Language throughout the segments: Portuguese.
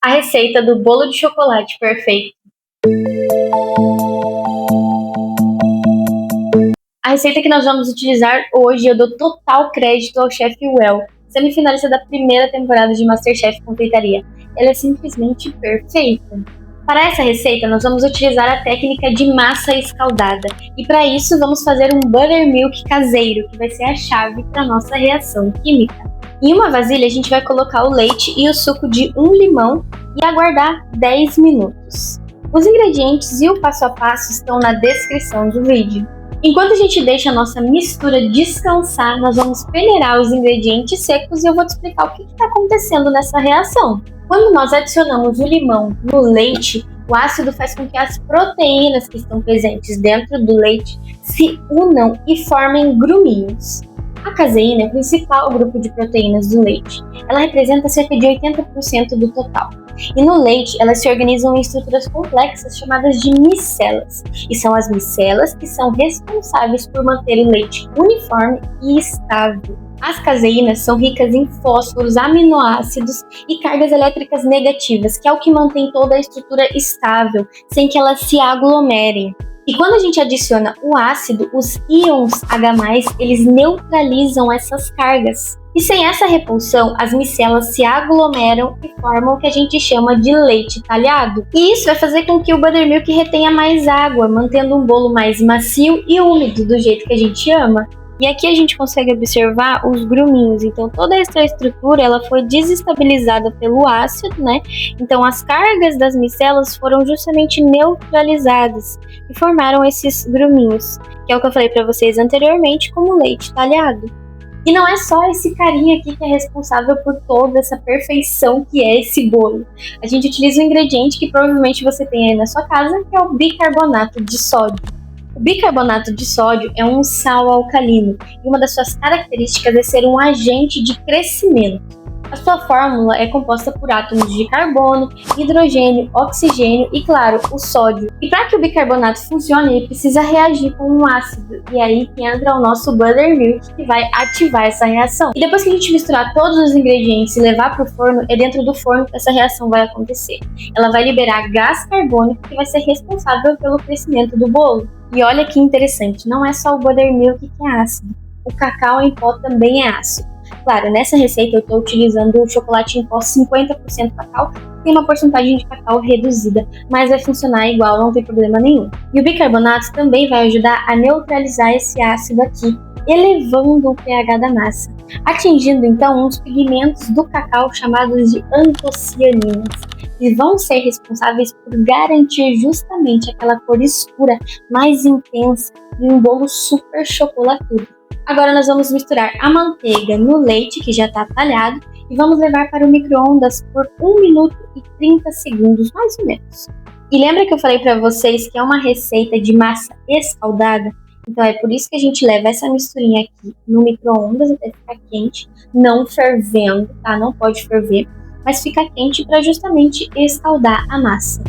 a receita do bolo de chocolate perfeito. A receita que nós vamos utilizar hoje eu dou total crédito ao Chef Well, semifinalista da primeira temporada de MasterChef Confeitaria. Ela é simplesmente perfeita. Para essa receita, nós vamos utilizar a técnica de massa escaldada. E para isso, vamos fazer um buttermilk caseiro, que vai ser a chave para a nossa reação química. Em uma vasilha, a gente vai colocar o leite e o suco de um limão e aguardar 10 minutos. Os ingredientes e o passo a passo estão na descrição do vídeo. Enquanto a gente deixa a nossa mistura descansar, nós vamos peneirar os ingredientes secos e eu vou te explicar o que está acontecendo nessa reação. Quando nós adicionamos o limão no leite, o ácido faz com que as proteínas que estão presentes dentro do leite se unam e formem gruminhos. A caseína é o principal grupo de proteínas do leite. Ela representa cerca de 80% do total. E no leite, elas se organizam em estruturas complexas chamadas de micelas. E são as micelas que são responsáveis por manter o leite uniforme e estável. As caseínas são ricas em fósforos, aminoácidos e cargas elétricas negativas, que é o que mantém toda a estrutura estável, sem que elas se aglomerem. E quando a gente adiciona o ácido, os íons H+, eles neutralizam essas cargas. E sem essa repulsão, as micelas se aglomeram e formam o que a gente chama de leite talhado. E isso vai fazer com que o buttermilk retenha mais água, mantendo um bolo mais macio e úmido, do jeito que a gente ama. E aqui a gente consegue observar os gruminhos, então toda essa estrutura ela foi desestabilizada pelo ácido, né? Então as cargas das micelas foram justamente neutralizadas e formaram esses gruminhos, que é o que eu falei para vocês anteriormente como leite talhado. E não é só esse carinha aqui que é responsável por toda essa perfeição que é esse bolo. A gente utiliza um ingrediente que provavelmente você tem aí na sua casa, que é o bicarbonato de sódio. O bicarbonato de sódio é um sal alcalino e uma das suas características é ser um agente de crescimento. A sua fórmula é composta por átomos de carbono, hidrogênio, oxigênio e, claro, o sódio. E para que o bicarbonato funcione, ele precisa reagir com um ácido. E aí que entra o nosso buttermilk, que vai ativar essa reação. E depois que a gente misturar todos os ingredientes e levar para o forno, é dentro do forno que essa reação vai acontecer. Ela vai liberar gás carbônico, que vai ser responsável pelo crescimento do bolo. E olha que interessante, não é só o buttermilk que é ácido. O cacau em pó também é ácido. Claro, nessa receita eu estou utilizando o chocolate em pó 50% cacau, tem uma porcentagem de cacau reduzida, mas vai funcionar igual, não tem problema nenhum. E o bicarbonato também vai ajudar a neutralizar esse ácido aqui, elevando o pH da massa, atingindo então uns pigmentos do cacau chamados de antocianinas, que vão ser responsáveis por garantir justamente aquela cor escura mais intensa e um bolo super chocolatudo. Agora nós vamos misturar a manteiga no leite, que já está talhado, e vamos levar para o micro-ondas por 1 minuto e 30 segundos, mais ou menos. E lembra que eu falei para vocês que é uma receita de massa escaldada? Então é por isso que a gente leva essa misturinha aqui no micro-ondas até ficar quente, não fervendo, tá? Não pode ferver, mas fica quente para justamente escaldar a massa.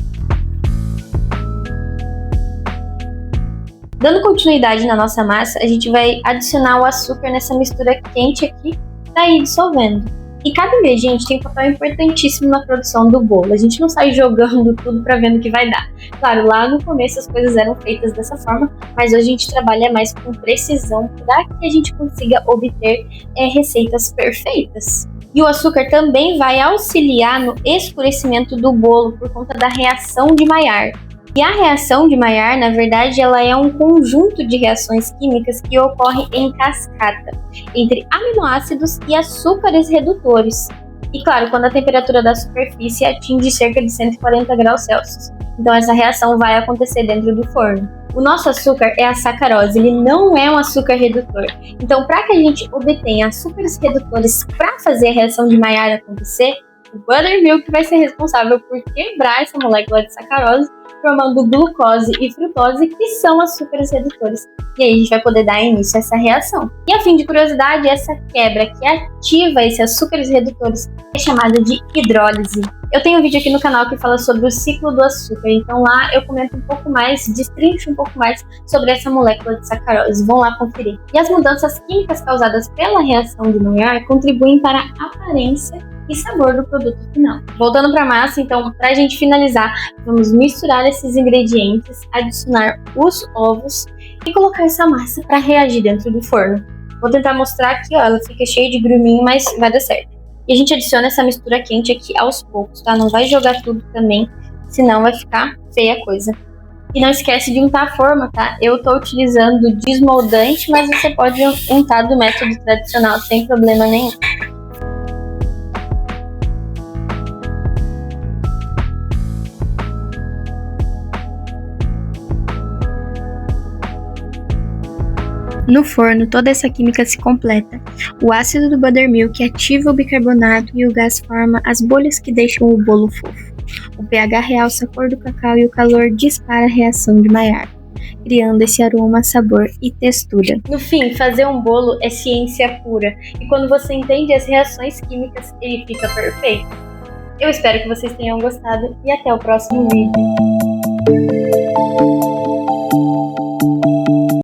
Dando continuidade na nossa massa, a gente vai adicionar o açúcar nessa mistura quente aqui para ir dissolvendo. E cada ingrediente tem um papel importantíssimo na produção do bolo. A gente não sai jogando tudo para ver no que vai dar. Claro, lá no começo as coisas eram feitas dessa forma, mas hoje a gente trabalha mais com precisão para que a gente consiga obter receitas perfeitas. E o açúcar também vai auxiliar no escurecimento do bolo por conta da reação de Maillard. E a reação de Maillard, na verdade, ela é um conjunto de reações químicas que ocorre em cascata entre aminoácidos e açúcares redutores. E claro, quando a temperatura da superfície atinge cerca de 140 graus Celsius. Então essa reação vai acontecer dentro do forno. O nosso açúcar é a sacarose, ele não é um açúcar redutor. Então para que a gente obtenha açúcares redutores para fazer a reação de Maillard acontecer, o buttermilk vai ser responsável por quebrar essa molécula de sacarose, formando glucose e frutose, que são açúcares redutores. E aí a gente vai poder dar início a essa reação. E a fim de curiosidade, essa quebra que ativa esses açúcares redutores é chamada de hidrólise. Eu tenho um vídeo aqui no canal que fala sobre o ciclo do açúcar, então lá eu comento um pouco mais, destrincho um pouco mais sobre essa molécula de sacarose. Vão lá conferir. E as mudanças químicas causadas pela reação de Maillard contribuem para a aparência e sabor do produto final. Voltando para a massa, então, para a gente finalizar, vamos misturar esses ingredientes, adicionar os ovos e colocar essa massa para reagir dentro do forno. Vou tentar mostrar aqui, ó, ela fica cheia de gruminho, mas vai dar certo. E a gente adiciona essa mistura quente aqui aos poucos, tá? Não vai jogar tudo também, senão vai ficar feia a coisa. E não esquece de untar a forma, tá? Eu tô utilizando desmoldante, mas você pode untar do método tradicional sem problema nenhum. No forno, toda essa química se completa. O ácido do buttermilk ativa o bicarbonato e o gás forma as bolhas que deixam o bolo fofo. O pH realça a cor do cacau e o calor dispara a reação de Maillard, criando esse aroma, sabor e textura. No fim, fazer um bolo é ciência pura, e quando você entende as reações químicas, ele fica perfeito. Eu espero que vocês tenham gostado e até o próximo vídeo.